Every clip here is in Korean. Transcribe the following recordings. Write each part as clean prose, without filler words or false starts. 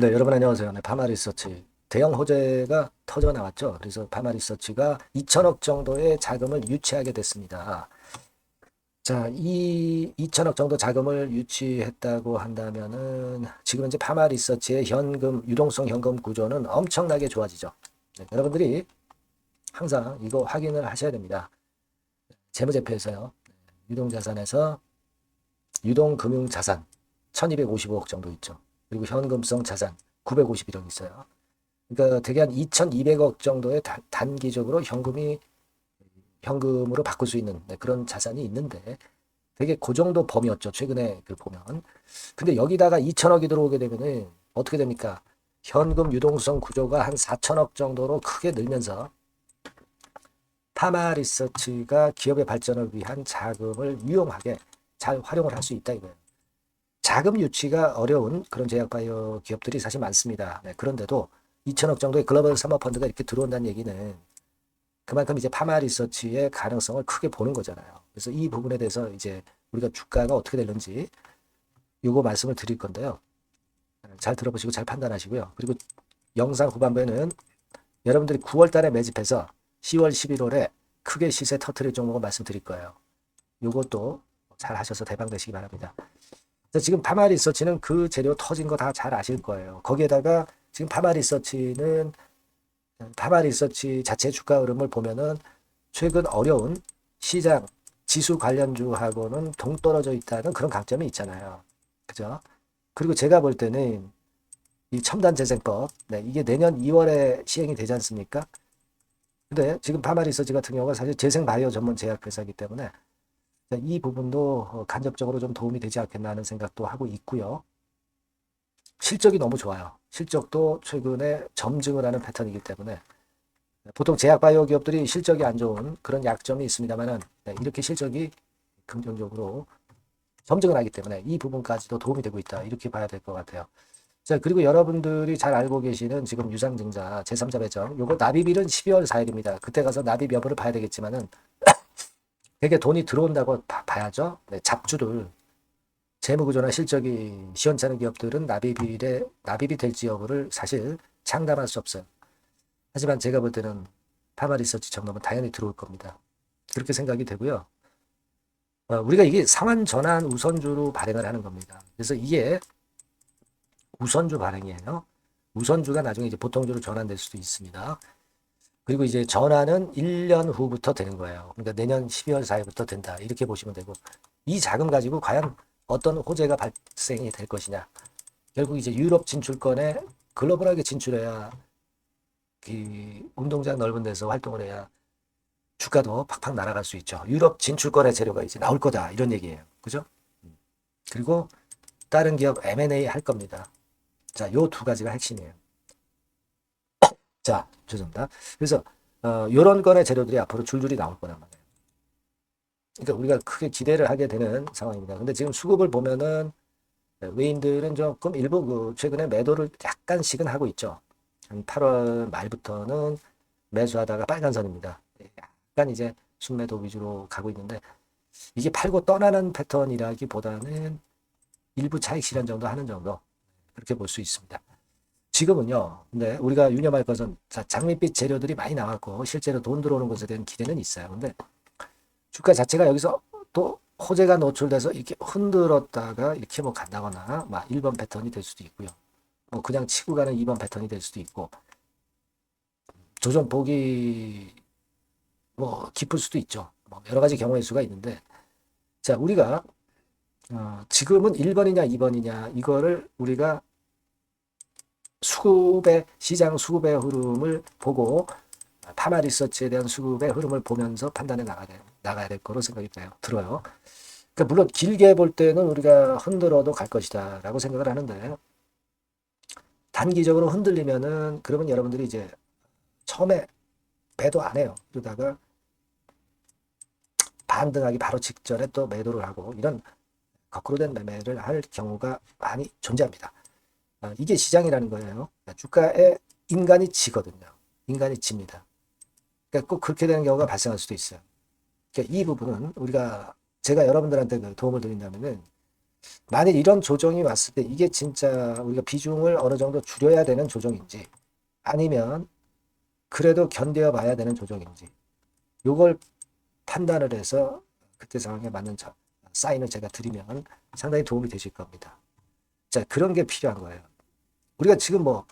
네, 여러분 안녕하세요. 네, 파마리서치 대형 호재가 터져 나왔죠. 그래서 파마리서치가 2천억 정도의 자금을 유치하게 됐습니다. 자, 이 2천억 정도 자금을 유치했다고 한다면은 지금 현재 파마리서치의 현금 유동성 현금 구조는 엄청나게 좋아지죠. 네, 여러분들이 항상 이거 확인을 하셔야 됩니다. 재무제표에서요. 유동자산에서 유동금융자산 1255억 정도 있죠. 그리고 현금성 자산 951억 있어요. 그러니까 대개 한 2,200억 정도의 단기적으로 현금으로 바꿀 수 있는 그런 자산이 있는데 되게 그 정도 범위였죠. 최근에 그 보면. 근데 여기다가 2천억이 들어오게 되면은 어떻게 됩니까? 현금 유동성 구조가 한 4천억 정도로 크게 늘면서 파마 리서치가 기업의 발전을 위한 자금을 유용하게 잘 활용을 할 수 있다 이거예요. 자금 유치가 어려운 그런 제약바이오 기업들이 사실 많습니다. 네, 그런데도 2천억 정도의 글로벌 사모펀드가 이렇게 들어온다는 얘기는 그만큼 이제 파마 리서치의 가능성을 크게 보는 거잖아요. 그래서 이 부분에 대해서 이제 우리가 주가가 어떻게 되는지 요거 말씀을 드릴 건데요. 잘 들어보시고 잘 판단하시고요. 그리고 영상 후반부에는 여러분들이 9월 달에 매집해서 10월, 11월에 크게 시세 터트릴 종목을 말씀드릴 거예요. 요것도 잘 하셔서 대박 되시기 바랍니다. 지금 파마 리서치는 그 재료 터진 거 다 잘 아실 거예요. 거기에다가 지금 파마 리서치 자체 주가 흐름을 보면은 최근 어려운 시장 지수 관련주하고는 동떨어져 있다는 그런 강점이 있잖아요. 그죠? 그리고 제가 볼 때는 이 첨단재생법, 네, 이게 내년 2월에 시행이 되지 않습니까? 근데 지금 파마 리서치 같은 경우가 사실 재생바이오 전문 제약회사이기 때문에 이 부분도 간접적으로 좀 도움이 되지 않겠나 하는 생각도 하고 있고요. 실적이 너무 좋아요. 실적도 최근에 점증을 하는 패턴이기 때문에 보통 제약바이오 기업들이 실적이 안 좋은 그런 약점이 있습니다만은 이렇게 실적이 긍정적으로 점증을 하기 때문에 이 부분까지도 도움이 되고 있다. 이렇게 봐야 될 것 같아요. 자, 그리고 여러분들이 잘 알고 계시는 지금 유상증자 제3자 배정 요거 납입일은 12월 4일입니다. 그때 가서 납입 여부를 봐야 되겠지만은 되게 돈이 들어온다고 봐야죠. 네, 잡주들 재무구조나 실적이 시원찮은 기업들은 납입이 될지 여부를 사실 장담할 수 없어요. 하지만 제가 볼 때는 파마 리서치 정도면 당연히 들어올 겁니다. 그렇게 생각이 되고요. 우리가 이게 상환 전환 우선주로 발행을 하는 겁니다. 그래서 이게 우선주 발행이에요. 우선주가 나중에 이제 보통주로 전환될 수도 있습니다. 그리고 이제 전환은 1년 후부터 되는 거예요. 그러니까 내년 12월 4일부터 된다. 이렇게 보시면 되고 이 자금 가지고 과연 어떤 호재가 발생이 될 것이냐. 결국 이제 유럽 진출권에 글로벌하게 진출해야 그 운동장 넓은 데서 활동을 해야 주가도 팍팍 날아갈 수 있죠. 유럽 진출권의 재료가 이제 나올 거다. 이런 얘기예요. 그죠? 그리고 다른 기업 M&A 할 겁니다. 자, 요 두 가지가 핵심이에요. 자, 죄송합니다. 그래서 요런 건의 재료들이 앞으로 줄줄이 나올 거란 말이에요. 그러니까 우리가 크게 기대를 하게 되는 상황입니다. 근데 지금 수급을 보면은 외인들은 조금 일부 최근에 매도를 약간씩은 하고 있죠. 한 8월 말부터는 매수하다가 빨간선입니다. 약간 이제 순매도 위주로 가고 있는데 이게 팔고 떠나는 패턴이라기보다는 일부 차익 실현 정도 하는 정도 그렇게 볼 수 있습니다. 지금은요. 근데 우리가 유념할 것은 장밋빛 재료들이 많이 나왔고 실제로 돈 들어오는 것에 대한 기대는 있어요. 근데 주가 자체가 여기서 또 호재가 노출돼서 이렇게 흔들었다가 이렇게 뭐 간다거나 막 1번 패턴이 될 수도 있고요. 뭐 그냥 치고 가는 2번 패턴이 될 수도 있고 조정폭이 뭐 깊을 수도 있죠. 뭐 여러 가지 경우의 수가 있는데 자 우리가 지금은 1번이냐 2번이냐 이거를 우리가 시장 수급의 흐름을 보고 파마 리서치에 대한 수급의 흐름을 보면서 판단해 나가야 될 거로 생각이 들어요. 그러니까 물론 길게 볼 때는 우리가 흔들어도 갈 것이다라고 생각을 하는데 단기적으로 흔들리면은 그러면 여러분들이 이제 처음에 매도 안 해요. 그러다가 반등하기 바로 직전에 또 매도를 하고 이런 거꾸로 된 매매를 할 경우가 많이 존재합니다. 이게 시장이라는 거예요. 주가에 인간이 지거든요. 인간이 집니다. 그러니까 꼭 그렇게 되는 경우가 발생할 수도 있어요. 그러니까 이 부분은 제가 여러분들한테 도움을 드린다면은 만일 이런 조정이 왔을 때 이게 진짜 우리가 비중을 어느 정도 줄여야 되는 조정인지 아니면 그래도 견뎌 봐야 되는 조정인지 요걸 판단을 해서 그때 상황에 맞는 사인을 제가 드리면 상당히 도움이 되실 겁니다. 자, 그런 게 필요한 거예요. 우리가 지금 뭐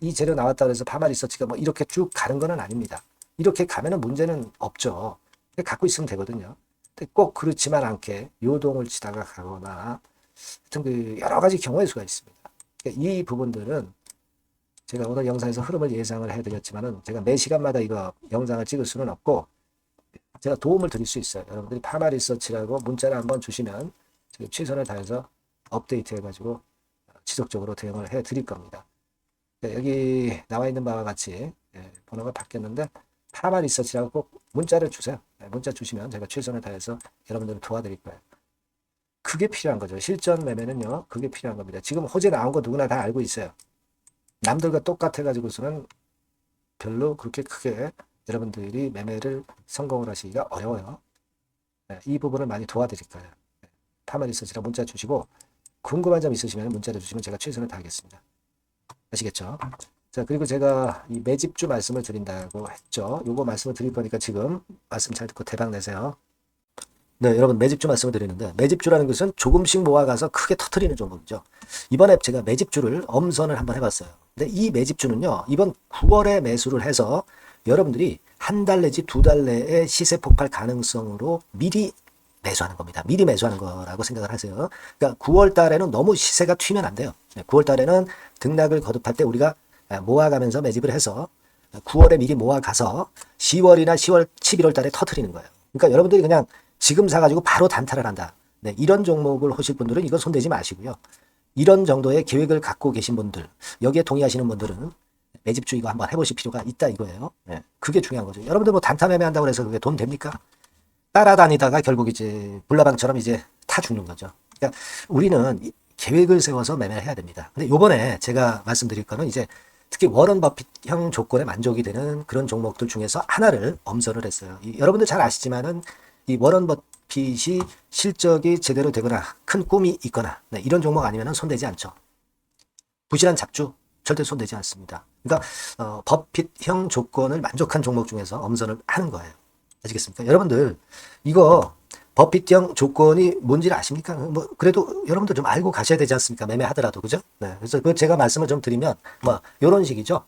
이 재료 나왔다 그래서 파마 리서치가 뭐 이렇게 쭉 가는 건 아닙니다. 이렇게 가면은 문제는 없죠. 갖고 있으면 되거든요. 근데 꼭 그렇지만 않게 요동을 치다가 가거나 하여튼 그 여러 가지 경우의 수가 있습니다. 그러니까 이 부분들은 제가 오늘 영상에서 흐름을 예상을 해드렸지만은 제가 매 시간마다 이거 영상을 찍을 수는 없고 제가 도움을 드릴 수 있어요. 여러분들이 파마 리서치라고 문자를 한번 주시면 제가 최선을 다해서 업데이트 해가지고 지속적으로 대응을 해 드릴 겁니다. 여기 나와 있는 바와 같이 번호가 바뀌었는데 파마 리서치라고 꼭 문자를 주세요. 문자 주시면 제가 최선을 다해서 여러분들을 도와드릴 거예요. 그게 필요한 거죠. 실전 매매는요. 그게 필요한 겁니다. 지금 호재 나온 거 누구나 다 알고 있어요. 남들과 똑같아가지고서는 별로 그렇게 크게 여러분들이 매매를 성공을 하시기가 어려워요. 이 부분을 많이 도와드릴 거예요. 파마 리서치라 문자 주시고 궁금한 점 있으시면 문자를 주시면 제가 최선을 다하겠습니다. 아시겠죠? 자, 그리고 제가 이 매집주 말씀을 드린다고 했죠. 요거 말씀을 드릴 거니까 지금 말씀 잘 듣고 대박 내세요. 네, 여러분 매집주 말씀을 드리는데 매집주라는 것은 조금씩 모아가서 크게 터트리는 종목이죠. 이번에 제가 매집주를 엄선을 한번 해봤어요. 근데 이 매집주는요, 이번 9월에 매수를 해서 여러분들이 한 달 내지 두 달 내에 시세 폭발 가능성으로 미리 매수하는 겁니다. 미리 매수하는 거라고 생각을 하세요. 그러니까 9월 달에는 너무 시세가 튀면 안 돼요. 9월 달에는 등락을 거듭할 때 우리가 모아가면서 매집을 해서 9월에 미리 모아가서 10월이나 10월, 11월 달에 터트리는 거예요. 그러니까 여러분들이 그냥 지금 사가지고 바로 단타를 한다. 네, 이런 종목을 하실 분들은 이건 손대지 마시고요. 이런 정도의 계획을 갖고 계신 분들, 여기에 동의하시는 분들은 매집주 이거 한번 해보실 필요가 있다 이거예요. 네, 그게 중요한 거죠. 여러분들 뭐 단타 매매한다고 해서 그게 돈 됩니까? 따라다니다가 결국 이제 불나방처럼 이제 타 죽는 거죠. 그러니까 우리는 계획을 세워서 매매를 해야 됩니다. 근데 요번에 제가 말씀드릴 거는 이제 특히 워런 버핏형 조건에 만족이 되는 그런 종목들 중에서 하나를 엄선을 했어요. 여러분들 잘 아시지만은 이 워런 버핏이 실적이 제대로 되거나 큰 꿈이 있거나 이런 종목 아니면 손대지 않죠. 부실한 잡주 절대 손대지 않습니다. 그러니까 버핏형 조건을 만족한 종목 중에서 엄선을 하는 거예요. 아시겠습니까? 여러분들 이거 버핏형 조건이 뭔지를 아십니까? 뭐 그래도 여러분들 좀 알고 가셔야 되지 않습니까? 매매하더라도 그죠? 네. 그래서 그 제가 말씀을 좀 드리면 뭐 이런 식이죠.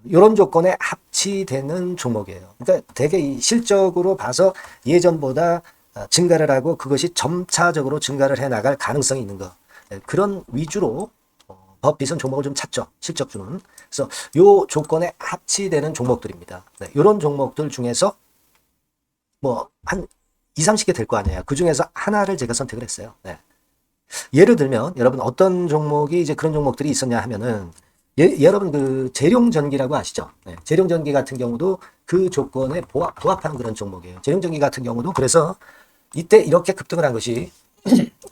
이런 조건에 합치되는 종목이에요. 그러니까 되게 이 실적으로 봐서 예전보다 증가를 하고 그것이 점차적으로 증가를 해 나갈 가능성이 있는 거. 네. 그런 위주로 버핏은 종목을 좀 찾죠. 실적주는. 그래서 요 조건에 합치되는 종목들입니다. 네. 이런 종목들 중에서 뭐 한 2, 30개 될 거 아니에요. 그 중에서 하나를 제가 선택을 했어요. 네. 예를 들면 여러분 어떤 종목이 이제 그런 종목들이 있었냐 하면은 여러분 그 재룡전기라고 아시죠? 네. 재룡전기 같은 경우도 그 조건에 부합하는 그런 종목이에요. 재룡전기 같은 경우도 그래서 이때 이렇게 급등을 한 것이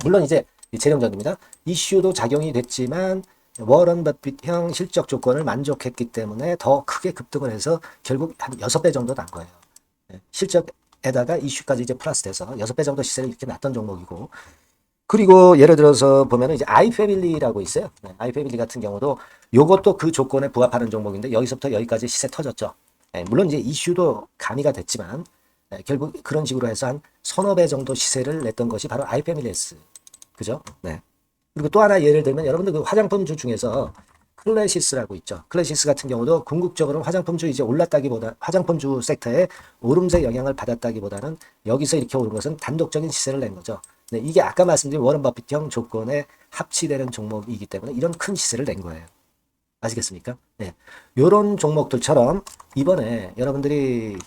물론 이제 재룡전기입니다. 이슈도 작용이 됐지만 워런 버핏형 실적 조건을 만족했기 때문에 더 크게 급등을 해서 결국 한 6배 정도 난 거예요. 네. 실적에다가 이슈까지 이제 플러스돼서 6배 정도 시세를 이렇게 났던 종목이고 그리고 예를 들어서 보면은 이제 아이패밀리라고 있어요. 네, 아이패밀리 같은 경우도 요것도 그 조건에 부합하는 종목인데 여기서부터 여기까지 시세 터졌죠. 네, 물론 이제 이슈도 가미가 됐지만 결국 그런 식으로 해서 한 서너 배 정도 시세를 냈던 것이 바로 아이패밀리스. 그죠? 네. 그리고 또 하나 예를 들면 여러분들 그 화장품주 중에서 클래시스라고 있죠. 클래시스 같은 경우도 궁극적으로 화장품주 이제 올랐다기보다 화장품주 섹터에 오름세 영향을 받았다기보다는 여기서 이렇게 오른 것은 단독적인 시세를 낸 거죠. 네, 이게 아까 말씀드린 워런 버핏형 조건에 합치되는 종목이기 때문에 이런 큰 시세를 낸 거예요. 아시겠습니까? 네. 요런 종목들처럼 이번에 여러분들이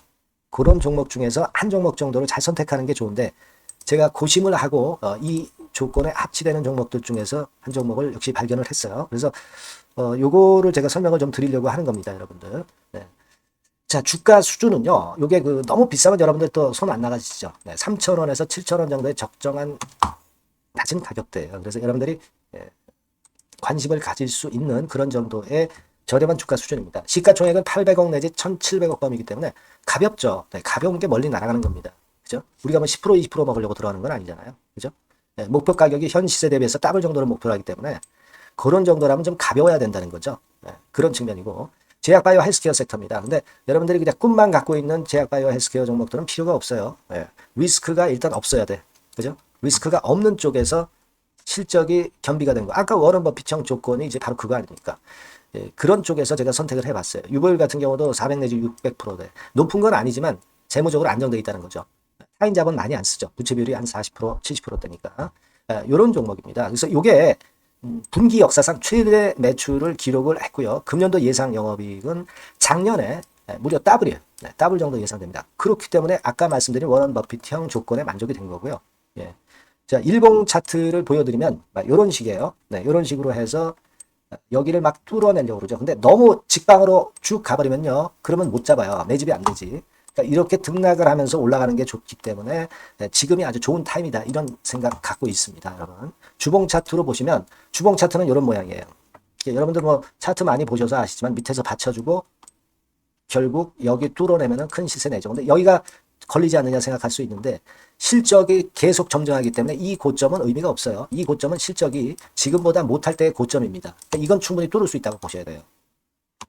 그런 종목 중에서 한 종목 정도를 잘 선택하는 게 좋은데 제가 고심을 하고 이 조건에 합치되는 종목들 중에서 한 종목을 역시 발견을 했어요. 그래서 요거를 제가 설명을 좀 드리려고 하는 겁니다, 여러분들. 네. 자, 주가 수준은요. 요게 그 너무 비싸면 여러분들 또 손 안 나가시죠. 네, 3,000원에서 7,000원 정도의 적정한 낮은 가격대예요. 그래서 여러분들이 관심을 가질 수 있는 그런 정도의 저렴한 주가 수준입니다. 시가총액은 800억 내지 1,700억 범이기 때문에 가볍죠. 네, 가벼운 게 멀리 날아가는 겁니다. 그죠? 우리가 뭐 10% 20% 먹으려고 들어가는 건 아니잖아요. 그죠? 목표 가격이 현 시세 대비해서 더블 정도로 목표를 하기 때문에 그런 정도라면 좀 가벼워야 된다는 거죠. 그런 측면이고 제약바이오 헬스케어 섹터입니다. 근데 여러분들이 그냥 꿈만 갖고 있는 제약바이오 헬스케어 종목들은 필요가 없어요. 리스크가 일단 없어야 돼. 그죠? 리스크가 없는 쪽에서 실적이 겸비가 된 거. 아까 워런 버핏형 조건이 이제 바로 그거 아닙니까? 그런 쪽에서 제가 선택을 해봤어요. 유보율 같은 경우도 400 내지 600%대. 높은 건 아니지만 재무적으로 안정되어 있다는 거죠. 타인 자본 많이 안 쓰죠. 부채 비율이 한 40%, 70%대니까. 이런 종목입니다. 그래서 이게 분기 역사상 최대 매출을 기록을 했고요. 금년도 예상 영업이익은 작년에 무려 더블이에요. 더블 정도 예상됩니다. 그렇기 때문에 아까 말씀드린 워런 버핏형 조건에 만족이 된 거고요. 자, 일봉 차트를 보여드리면 이런 식이에요. 이런 식으로 해서 여기를 막 뚫어내려고 그러죠. 근데 너무 직방으로 쭉 가버리면요. 그러면 못 잡아요. 매집이 안 되지. 그러니까 이렇게 등락을 하면서 올라가는 게 좋기 때문에 지금이 아주 좋은 타임이다. 이런 생각 갖고 있습니다. 여러분. 주봉 차트로 보시면 주봉 차트는 이런 모양이에요. 여러분들 뭐 차트 많이 보셔서 아시지만 밑에서 받쳐주고 결국 여기 뚫어내면 큰 시세 내죠. 근데 여기가 걸리지 않느냐 생각할 수 있는데 실적이 계속 점증하기 때문에 이 고점은 의미가 없어요. 이 고점은 실적이 지금보다 못할 때의 고점입니다. 그러니까 이건 충분히 뚫을 수 있다고 보셔야 돼요.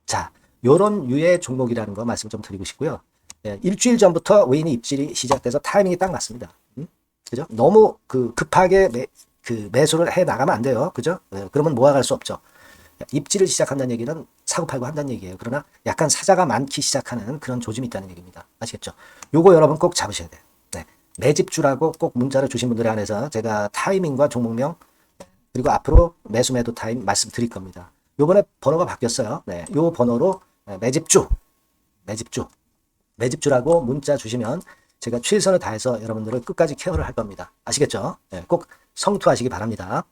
자, 요런 유의 종목이라는 거 말씀 좀 드리고 싶고요. 일주일 전부터 외인의 입질이 시작돼서 타이밍이 딱 맞습니다. 그죠? 너무 급하게 매수를 해 나가면 안 돼요. 그죠? 그러면 모아갈 수 없죠. 입지를 시작한다는 얘기는 사고팔고 한다는 얘기예요. 그러나 약간 사자가 많기 시작하는 그런 조짐이 있다는 얘기입니다. 아시겠죠? 요거 여러분 꼭 잡으셔야 돼요. 매집주라고 꼭 문자를 주신 분들에 한해서 제가 타이밍과 종목명 그리고 앞으로 매수 매도 타임 말씀드릴 겁니다. 요번에 번호가 바뀌었어요. 요 번호로 매집주라고 문자 주시면 제가 최선을 다해서 여러분들을 끝까지 케어를 할 겁니다. 아시겠죠? 꼭 성투하시기 바랍니다.